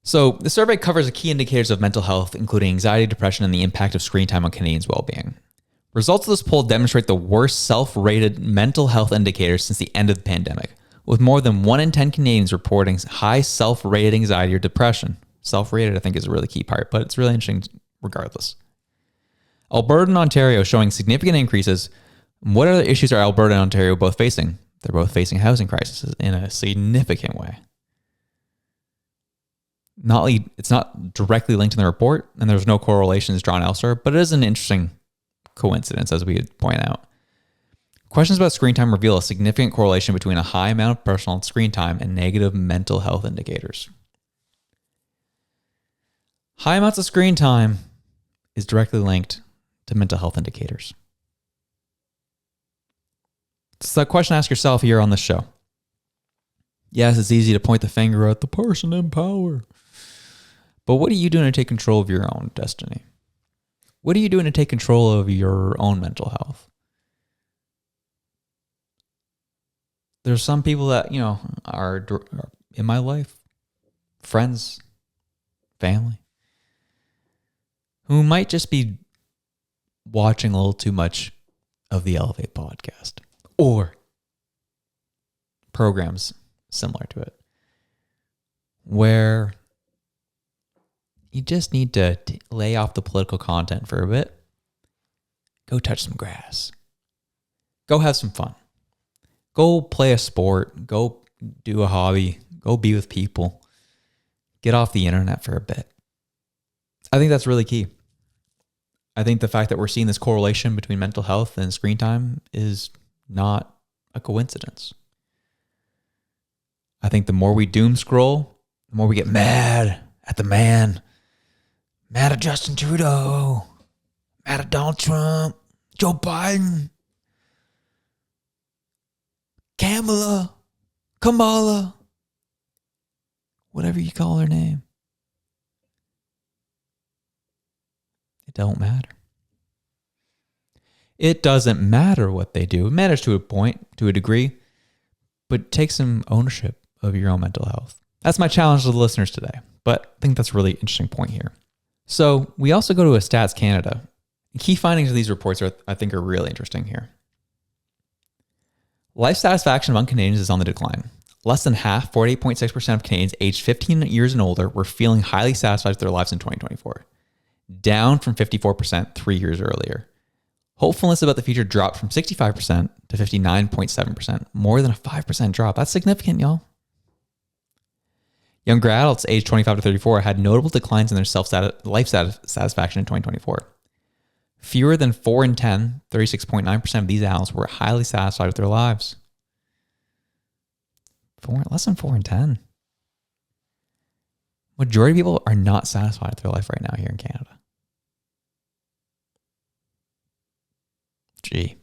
So the survey covers the key indicators of mental health, including anxiety, depression, and the impact of screen time on Canadians' well-being. Results of this poll demonstrate the worst self-rated mental health indicators since the end of the pandemic, with more than 1 in 10 Canadians reporting high self-rated anxiety or depression. Self-rated, I think, is a really key part, but it's really interesting regardless. Alberta and Ontario showing significant increases. What other issues are Alberta and Ontario both facing? They're both facing housing crises in a significant way. It's not directly linked in the report, and there's no correlations drawn elsewhere, but it is an interesting coincidence, as we would point out. Questions about screen time reveal a significant correlation between a high amount of personal screen time and negative mental health indicators. High amounts of screen time is directly linked to mental health indicators. It's a question to ask yourself here on this show. Yes, it's easy to point the finger at the person in power. But what are you doing to take control of your own destiny? What are you doing to take control of your own mental health? There's some people that, are in my life, friends, family, who might just be watching a little too much of the Elev8 podcast or programs similar to it, where you just need to lay off the political content for a bit. Go touch some grass. Go have some fun. Go play a sport. Go do a hobby. Go be with people. Get off the internet for a bit. I think that's really key. I think the fact that we're seeing this correlation between mental health and screen time is not a coincidence. I think the more we doom scroll, the more we get mad at the man, mad at Justin Trudeau, mad at Donald Trump, Joe Biden, Kamala, whatever you call her name. It don't matter. It doesn't matter what they do. It matters to a point, to a degree, but take some ownership of your own mental health. That's my challenge to the listeners today, but I think that's a really interesting point here. So we also go to a Stats Canada. Key findings of these reports I think are really interesting here. Life satisfaction among Canadians is on the decline. Less than half, 48.6% of Canadians aged 15 years and older were feeling highly satisfied with their lives in 2024, down from 54% 3 years earlier. Hopefulness about the future dropped from 65% to 59.7%, more than a 5% drop. That's significant, y'all. Younger adults aged 25 to 34 had notable declines in their life satisfaction in 2024. Fewer than 4 in 10, 36.9% of these adults were highly satisfied with their lives. Less than 4 in 10. Majority of people are not satisfied with their life right now here in Canada. Gee.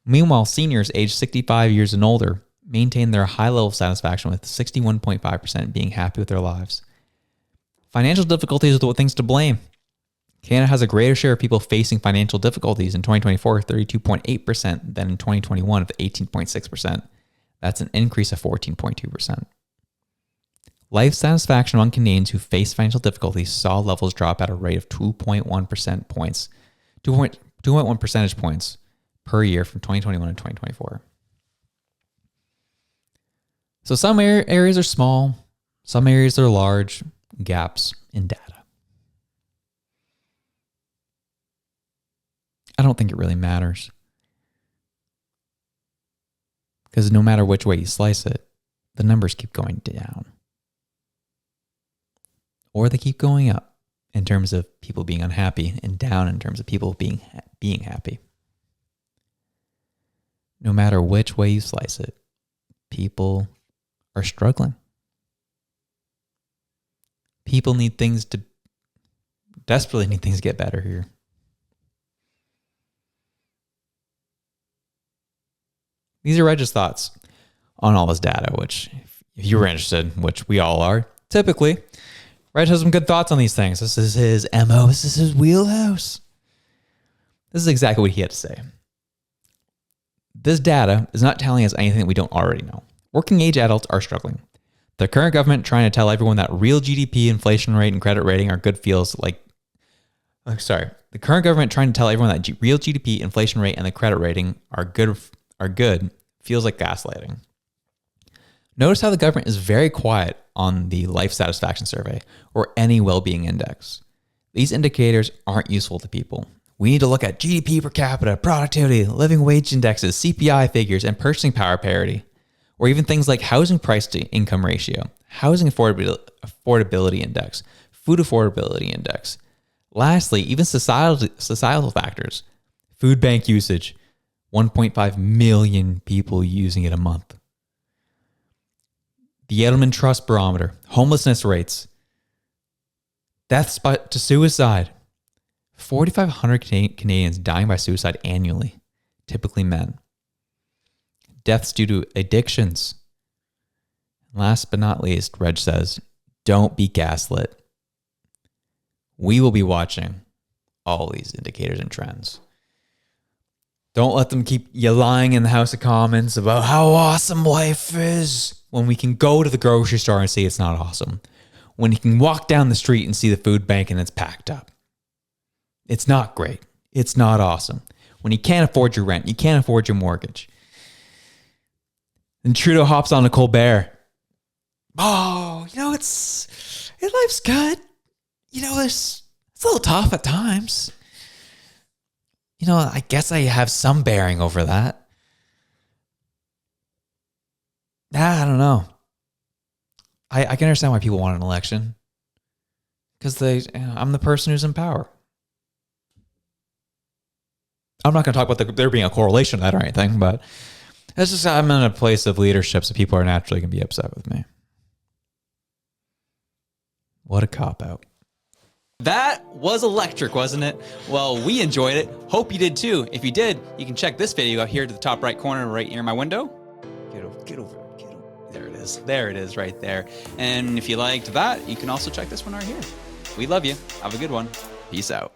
Meanwhile, seniors aged 65 years and older maintain their high level of satisfaction, with 61.5% being happy with their lives. Financial difficulties are the things to blame. Canada has a greater share of people facing financial difficulties in 2024, 32.8%, than in 2021 of 18.6%. That's an increase of 14.2%. Life satisfaction among Canadians who face financial difficulties saw levels drop at a rate of 2.1 percentage points per year from 2021 to 2024. So some areas are small, some areas are large gaps in data. I don't think it really matters, because no matter which way you slice it, the numbers keep going down. Or they keep going up in terms of people being unhappy, and down in terms of people being happy. No matter which way you slice it, people are struggling. People desperately need things to get better here. These are Reg's thoughts on all this data, which, if you were interested, which we all are, typically, Reg has some good thoughts on these things. This is his MO. This is his wheelhouse. This is exactly what he had to say. This data is not telling us anything that we don't already know. Working age adults are struggling. The current government trying to tell everyone that real GDP, inflation rate, and credit rating are good The current government trying to tell everyone that real GDP, inflation rate, and the credit rating are good feels like gaslighting. Notice how the government is very quiet on the life satisfaction survey or any well-being index. These indicators aren't useful to people. We need to look at GDP per capita, productivity, living wage indexes, CPI figures, and purchasing power parity, or even things like housing price to income ratio, housing affordability index, food affordability index. Lastly, even societal factors, food bank usage, 1.5 million people using it a month. The Edelman Trust Barometer, homelessness rates, deaths to suicide. 4,500 Canadians dying by suicide annually, typically men. Deaths due to addictions. Last but not least, Reg says, don't be gaslit. We will be watching all these indicators and trends. Don't let them keep you lying in the House of Commons about how awesome life is when we can go to the grocery store and see it's not awesome. When you can walk down the street and see the food bank and it's packed up. It's not great. It's not awesome. When you can't afford your rent, you can't afford your mortgage. And Trudeau hops on a Colbert. Oh, life's good. It's a little tough at times. I guess I have some bearing over that. I don't know. I can understand why people want an election. Because I'm the person who's in power. I'm not going to talk about there being a correlation to that or anything, but it's just I'm in a place of leadership, so people are naturally going to be upset with me. What a cop-out. That was electric, wasn't it? Well, we enjoyed it. Hope you did too. If you did, you can check this video out here to the top right corner right near my window. Get over. There it is. There it is right there. And if you liked that, you can also check this one right here. We love you. Have a good one. Peace out.